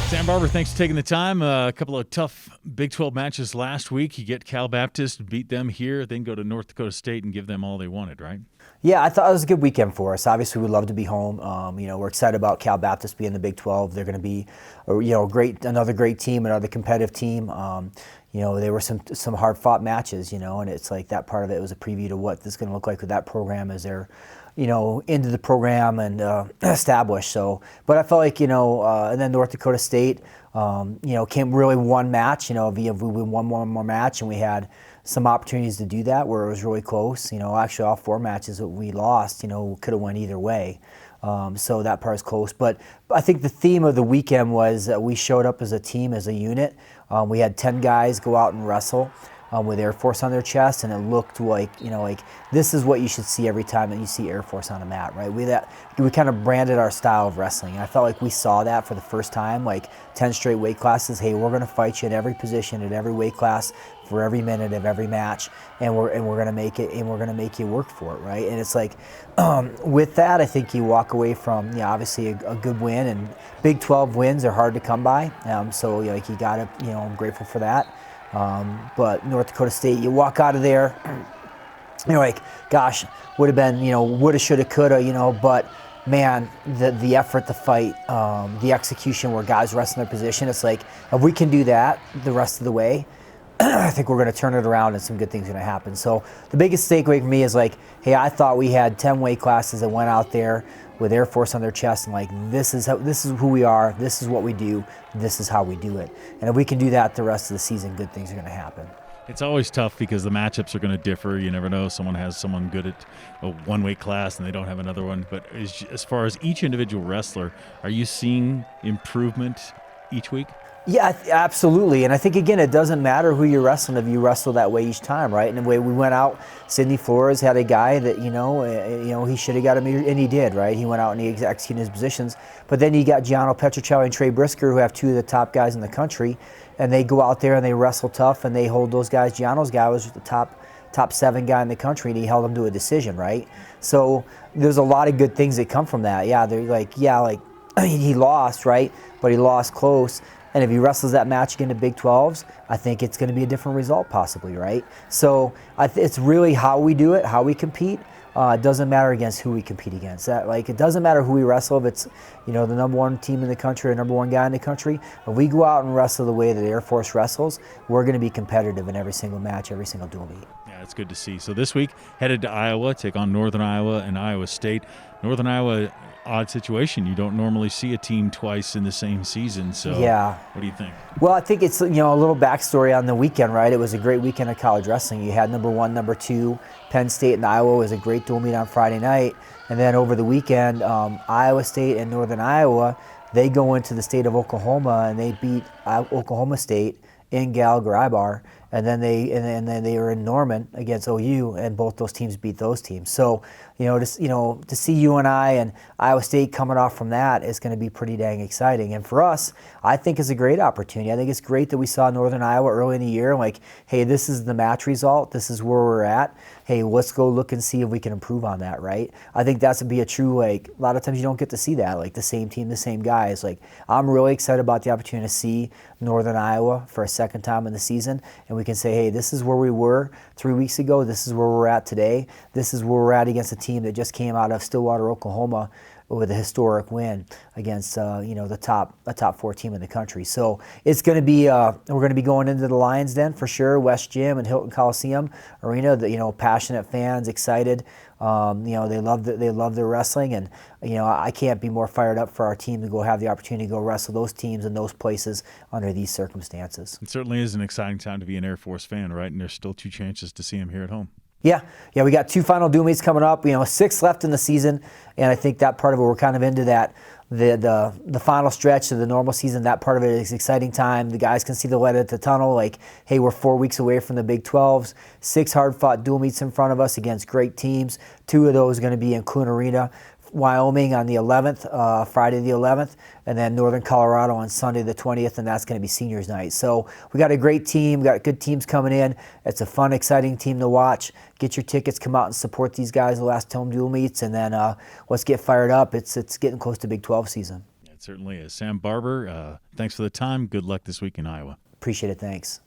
Sam Barber, thanks for taking the time. A couple of tough Big 12 matches last week. You get Cal Baptist, beat them here, then go to North Dakota State and give them all they wanted, right? Yeah, I thought it was a good weekend for us. Obviously, we'd love to be home. We're excited about Cal Baptist being in the Big 12. They're going to be, another great team, another competitive team. There were some hard-fought matches, and it's like that part of it was a preview to what this is going to look like with that program as they're, into the program and established. So, but I felt like, and then North Dakota State, came really one match. We won one more match, and we had some opportunities to do that where it was really close. Actually all four matches that we lost, could have went either way. So that part is close. But I think the theme of the weekend was that we showed up as a team, as a unit. We had 10 guys go out and wrestle with Air Force on their chest, and it looked like, this is what you should see every time that you see Air Force on a mat, right? We kind of branded our style of wrestling. And I felt like we saw that for the first time, like 10 straight weight classes. Hey, we're going to fight you in every position, at every weight class, for every minute of every match, and we're going to make it, and we're going to make you work for it, right? And it's like, with that, I think you walk away from, obviously a good win, and Big 12 wins are hard to come by. So you got to, I'm grateful for that. But North Dakota State, you walk out of there, you're like, gosh, would have been, woulda, shoulda, coulda, but man, the effort, the fight, the execution where guys rest in their position, it's like, if we can do that the rest of the way, I think we're going to turn it around and some good things are going to happen. So the biggest takeaway for me is like, hey, I thought we had 10 weight classes that went out there with Air Force on their chest and like, this is who we are, this is what we do, this is how we do it. And if we can do that the rest of the season, good things are going to happen. It's always tough because the matchups are going to differ. You never know. Someone has someone good at a one weight class and they don't have another one. But as far as each individual wrestler, are you seeing improvement each week? Yeah, absolutely. And I think, again, it doesn't matter who you're wrestling if you wrestle that way each time, right? And the way we went out, Sidney Flores had a guy that, he should have got him, and he did, right? He went out and he executed his positions. But then you got Gianno Petrocelli and Trey Brisker, who have two of the top guys in the country, and they go out there and they wrestle tough and they hold those guys. Gianno's guy was the top 7 guy in the country, and he held them to a decision, right? So there's a lot of good things that come from that. Yeah, they're like, he lost, right? But he lost close. And if he wrestles that match again to Big 12s, I think it's going to be a different result possibly, right? So it's really how we do it, how we compete. It doesn't matter against who we compete against. It doesn't matter who we wrestle. If it's the number one team in the country or number one guy in the country, if we go out and wrestle the way that Air Force wrestles, we're going to be competitive in every single match, every single dual meet. Yeah, it's good to see. So this week, headed to Iowa, take on Northern Iowa and Iowa State. Northern Iowa, odd situation. You don't normally see a team twice in the same season. So yeah. What do you think? Well, I think it's a little backstory on the weekend, right? It was a great weekend of college wrestling. You had number 1, number 2, Penn State and Iowa was a great dual meet on Friday night. And then over the weekend, Iowa State and Northern Iowa, they go into the state of Oklahoma and they beat Oklahoma State in Gallagher-Ibar. And then they were in Norman against OU, and both those teams beat those teams. So, to see UNI and Iowa State coming off from that is going to be pretty dang exciting. And for us, I think it's a great opportunity. I think it's great that we saw Northern Iowa early in the year. Like, hey, this is the match result. This is where we're at. Hey, let's go look and see if we can improve on that, right? I think that's would be a true, a lot of times you don't get to see that, the same team, the same guys. I'm really excited about the opportunity to see Northern Iowa for a second time in the season, and we can say, hey, this is where we were 3 weeks ago. This is where we're at today. This is where we're at against a team that just came out of Stillwater, Oklahoma, with a historic win against a top 4 team in the country. So it's going to be we're going to be going into the Lions Den for sure, West Gym and Hilton Coliseum Arena. Passionate fans, excited. They love their wrestling, and I can't be more fired up for our team to go have the opportunity to go wrestle those teams in those places under these circumstances. It certainly is an exciting time to be an Air Force fan, right? And there's still 2 chances to see them here at home. Yeah, we got 2 final dual meets coming up. 6 left in the season, and I think that part of it, we're kind of into that. The final stretch of the normal season, that part of it is exciting time. The guys can see the light at the tunnel. Hey, we're 4 weeks away from the Big 12s. 6 hard-fought dual meets in front of us against great teams. 2 of those are going to be in Coon Arena, Wyoming on the 11th, Friday the 11th, and then Northern Colorado on Sunday the 20th, and that's going to be seniors night. So we got a great team. We got good teams coming in. It's a fun, exciting team to watch. Get your tickets, come out and support these guys the last home dual meets, and then let's get fired up. It's getting close to Big 12 season. It certainly is. Sam Barber, thanks for the time. Good luck this week in Iowa. Appreciate it. Thanks.